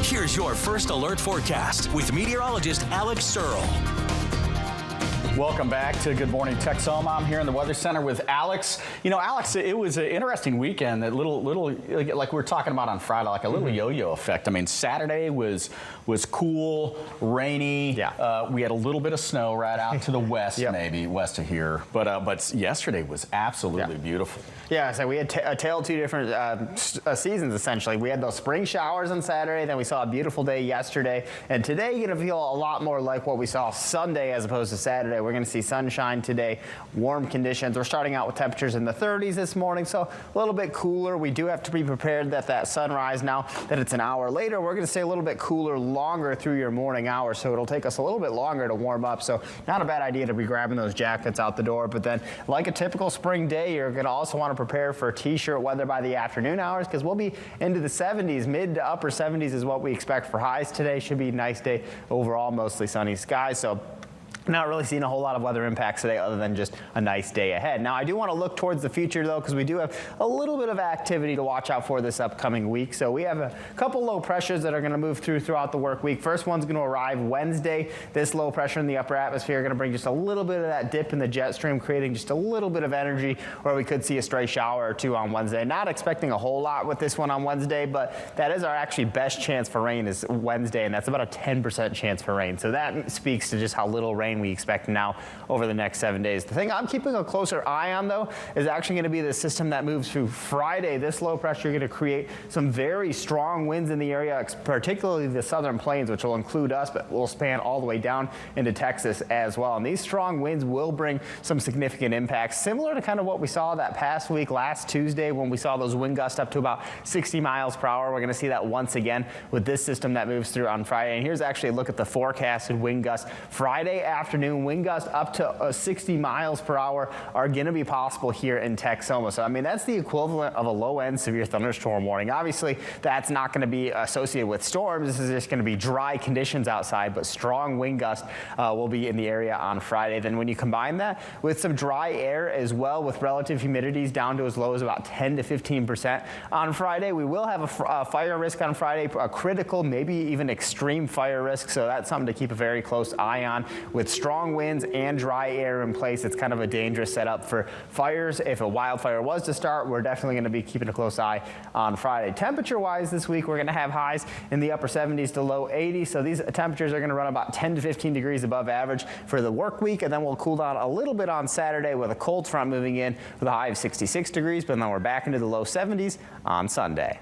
Here's your first alert forecast with meteorologist Alex Searle. Welcome back to Good Morning Texoma. I'm here in the Weather Center with Alex. You know, Alex, it was an interesting weekend. That little like we were talking about on Friday, like a little yo-yo effect. I mean, Saturday was cool, rainy. Yeah. We had a little bit of snow right out to the west, maybe west of here. But yesterday was absolutely beautiful. Yeah, so we had a tale of two different seasons, essentially. We had those spring showers on Saturday, then we saw a beautiful day yesterday, and today you're going to feel a lot more like what we saw Sunday as opposed to Saturday. We're going to see sunshine today, warm conditions. We're starting out with temperatures in the 30s this morning, so a little bit cooler. We do have to be prepared that sunrise, now that it's an hour later, we're going to stay a little bit cooler longer through your morning hours, so it'll take us a little bit longer to warm up. So not a bad idea to be grabbing those jackets out the door, but then like a typical spring day, you're going to also want to prepare for t-shirt weather by the afternoon hours, because we'll be into the 70s. Mid to upper 70s is what we expect for highs today. Should be a nice day overall, mostly sunny skies. So not really seeing a whole lot of weather impacts today other than just a nice day ahead. Now, I do want to look towards the future, though, because we do have a little bit of activity to watch out for this upcoming week. So we have a couple low pressures that are going to move throughout the work week. First one's going to arrive Wednesday. This low pressure in the upper atmosphere is going to bring just a little bit of that dip in the jet stream, creating just a little bit of energy, where we could see a stray shower or two on Wednesday. Not expecting a whole lot with this one on Wednesday, but that is our actually best chance for rain is Wednesday, and that's about a 10% chance for rain. So that speaks to just how little rain we expect now over the next 7 days. The thing I'm keeping a closer eye on, though, is actually going to be the system that moves through Friday. This low pressure is going to create some very strong winds in the area, particularly the southern plains, which will include us, but will span all the way down into Texas as well. And these strong winds will bring some significant impacts, similar to kind of what we saw that past week, last Tuesday, when we saw those wind gusts up to about 60 miles per hour. We're going to see that once again with this system that moves through on Friday. And here's actually a look at the forecasted wind gusts. Friday afternoon, wind gusts up to 60 miles per hour are going to be possible here in Texoma. So, I mean, that's the equivalent of a low-end severe thunderstorm warning. Obviously, that's not going to be associated with storms. This is just going to be dry conditions outside, but strong wind gusts will be in the area on Friday. Then when you combine that with some dry air as well, with relative humidities down to as low as about 10 to 15% on Friday, we will have a fire risk on Friday, a critical, maybe even extreme fire risk. So that's something to keep a very close eye on. With strong winds and dry air in place, it's kind of a dangerous setup for fires. If a wildfire was to start, we're definitely going to be keeping a close eye on Friday. Temperature-wise this week, we're going to have highs in the upper 70s to low 80s. So these temperatures are going to run about 10 to 15 degrees above average for the work week, and then we'll cool down a little bit on Saturday with a cold front moving in with a high of 66 degrees, but then we're back into the low 70s on Sunday.